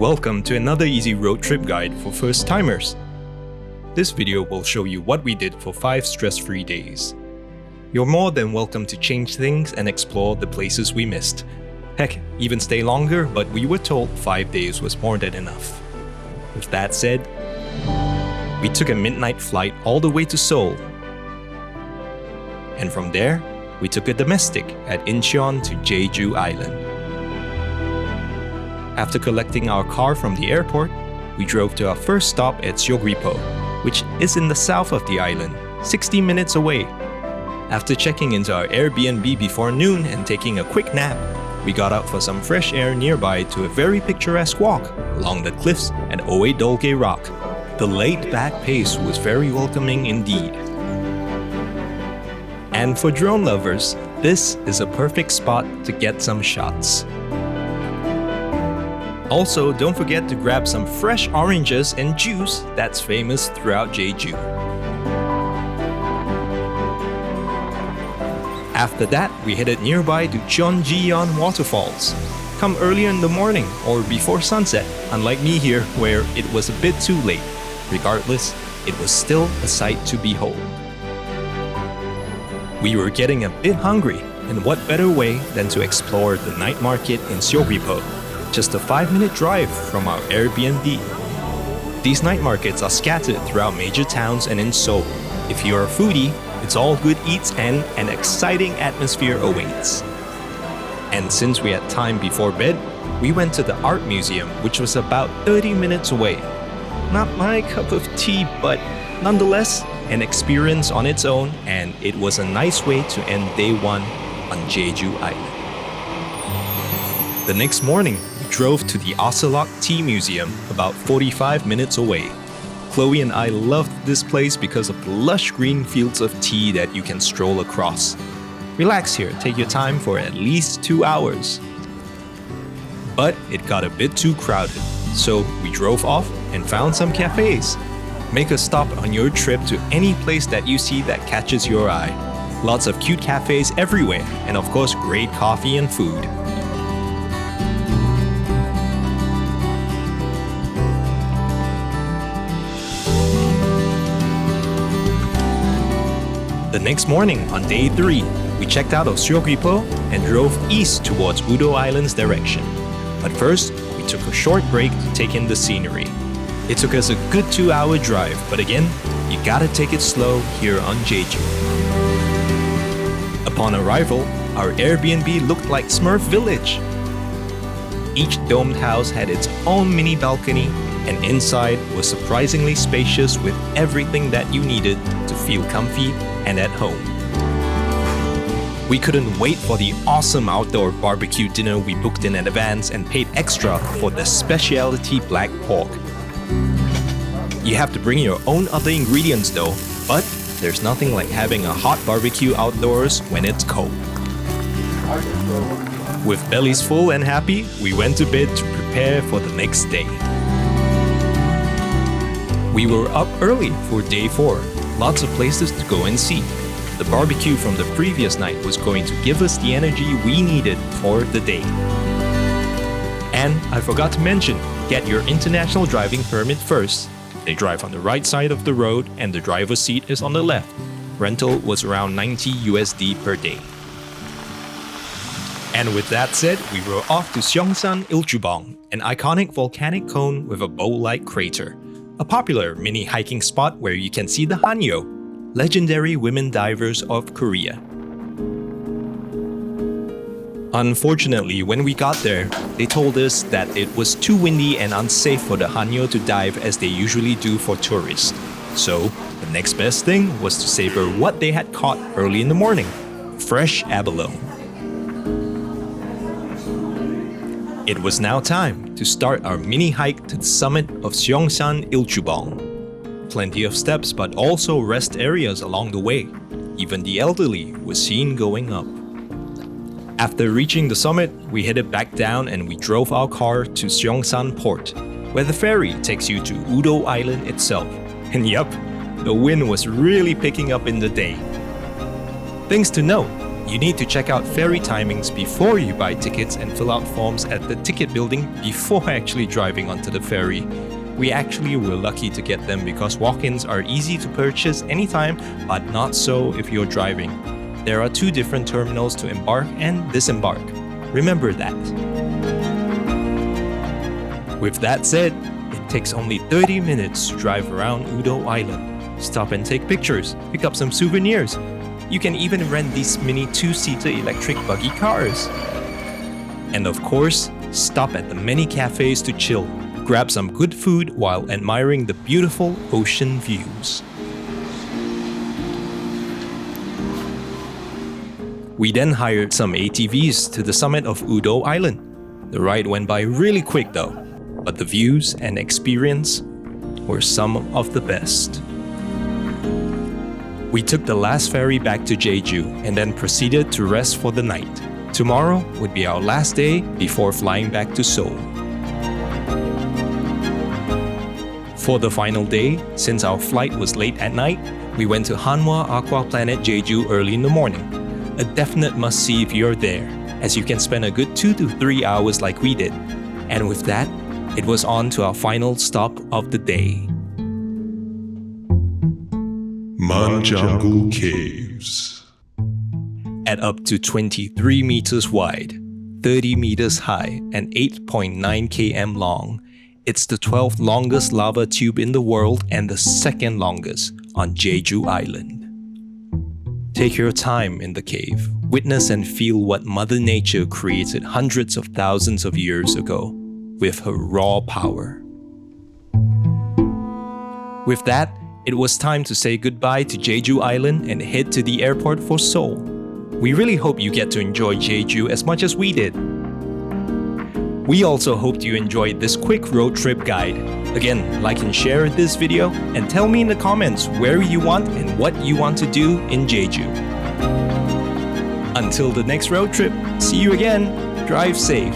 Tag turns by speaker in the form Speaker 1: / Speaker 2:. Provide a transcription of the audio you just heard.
Speaker 1: Welcome to another easy road trip guide for first-timers. This video will show you what we did for 5 stress-free days. You're more than welcome to change things and explore the places we missed. Heck, even stay longer, but we were told 5 days was more than enough. With that said, we took a midnight flight all the way to Seoul. And from there, we took a domestic at Incheon to Jeju Island. After collecting our car from the airport, we drove to our first stop at Seogwipo, which is in the south of the island, 60 minutes away. After checking into our Airbnb before noon and taking a quick nap, we got out for some fresh air nearby to a very picturesque walk along the cliffs at Oe-Dolge Rock. The laid-back pace was very welcoming indeed. And for drone lovers, this is a perfect spot to get some shots. Also, don't forget to grab some fresh oranges and juice that's famous throughout Jeju. After that, we headed nearby to Jeonjiyeon Waterfalls. Come earlier in the morning or before sunset, unlike me here where it was a bit too late. Regardless, it was still a sight to behold. We were getting a bit hungry, and what better way than to explore the night market in Seogwipo, just a 5-minute drive from our Airbnb. These night markets are scattered throughout major towns and in Seoul. If you're a foodie, it's all good eats and an exciting atmosphere awaits. And since we had time before bed, we went to the art museum, which was about 30 minutes away. Not my cup of tea, but nonetheless, an experience on its own, and it was a nice way to end day 1 on Jeju Island. The next morning, we drove to the Ocelot Tea Museum about 45 minutes away. Chloe and I loved this place because of the lush green fields of tea that you can stroll across. Relax here, take your time for at least 2 hours. But it got a bit too crowded, so we drove off and found some cafes. Make a stop on your trip to any place that you see that catches your eye. Lots of cute cafes everywhere, and of course great coffee and food. The next morning, on day 3, we checked out of Seogwipo and drove east towards Udo Island's direction. But first, we took a short break to take in the scenery. It took us a good 2-hour drive, but again, you gotta take it slow here on Jeju. Upon arrival, our Airbnb looked like Smurf Village. Each domed house had its own mini balcony, and inside was surprisingly spacious with everything that you needed to feel comfy and at home. We couldn't wait for the awesome outdoor barbecue dinner we booked in advance and paid extra for the specialty black pork. You have to bring your own other ingredients though, but there's nothing like having a hot barbecue outdoors when it's cold. With bellies full and happy, we went to bed to prepare for the next day. We were up early for day 4, lots of places to go and see. The barbecue from the previous night was going to give us the energy we needed for the day. And I forgot to mention, get your international driving permit first. They drive on the right side of the road and the driver's seat is on the left. Rental was around $90 per day. And with that said, we were off to Seongsan Ilchubong, an iconic volcanic cone with a bowl-like crater. A popular mini hiking spot where you can see the Hanyo, legendary women divers of Korea. Unfortunately, when we got there, they told us that it was too windy and unsafe for the Hanyo to dive as they usually do for tourists. So, the next best thing was to savor what they had caught early in the morning, fresh abalone. It was now time to start our mini hike to the summit of Seongsan Ilchubong. Plenty of steps but also rest areas along the way. Even the elderly were seen going up. After reaching the summit, we headed back down and we drove our car to Seongsan Port, where the ferry takes you to Udo Island itself. And yup, the wind was really picking up in the day. Things to note, You need to check out ferry timings before you buy tickets and fill out forms at the ticket building before actually driving onto the ferry. We actually were lucky to get them because walk-ins are easy to purchase anytime, but not so if you're driving. There are 2 different terminals to embark and disembark. Remember that. With that said, it takes only 30 minutes to drive around Udo Island. Stop and take pictures, pick up some souvenirs. You can even rent these mini 2-seater electric buggy cars. And of course, stop at the many cafes to chill. Grab some good food while admiring the beautiful ocean views. We then hired some ATVs to the summit of Udo Island. The ride went by really quick though, but the views and experience were some of the best. We took the last ferry back to Jeju and then proceeded to rest for the night. Tomorrow would be our last day before flying back to Seoul. For the final day, since our flight was late at night, we went to Hanwha Aqua Planet Jeju early in the morning. A definite must-see if you're there, as you can spend a good 2 to 3 hours like we did. And with that, it was on to our final stop of the day.
Speaker 2: Manjangu Caves.
Speaker 1: At up to 23 meters wide, 30 meters high, and 8.9 km long, it's the 12th longest lava tube in the world and the 2nd longest on Jeju Island. Take your time in the cave, witness and feel what Mother Nature created hundreds of thousands of years ago with her raw power. With that, it was time to say goodbye to Jeju Island and head to the airport for Seoul. We really hope you get to enjoy Jeju as much as we did. We also hoped you enjoyed this quick road trip guide. Again, like and share this video and tell me in the comments where you want and what you want to do in Jeju. Until the next road trip, see you again. Drive safe.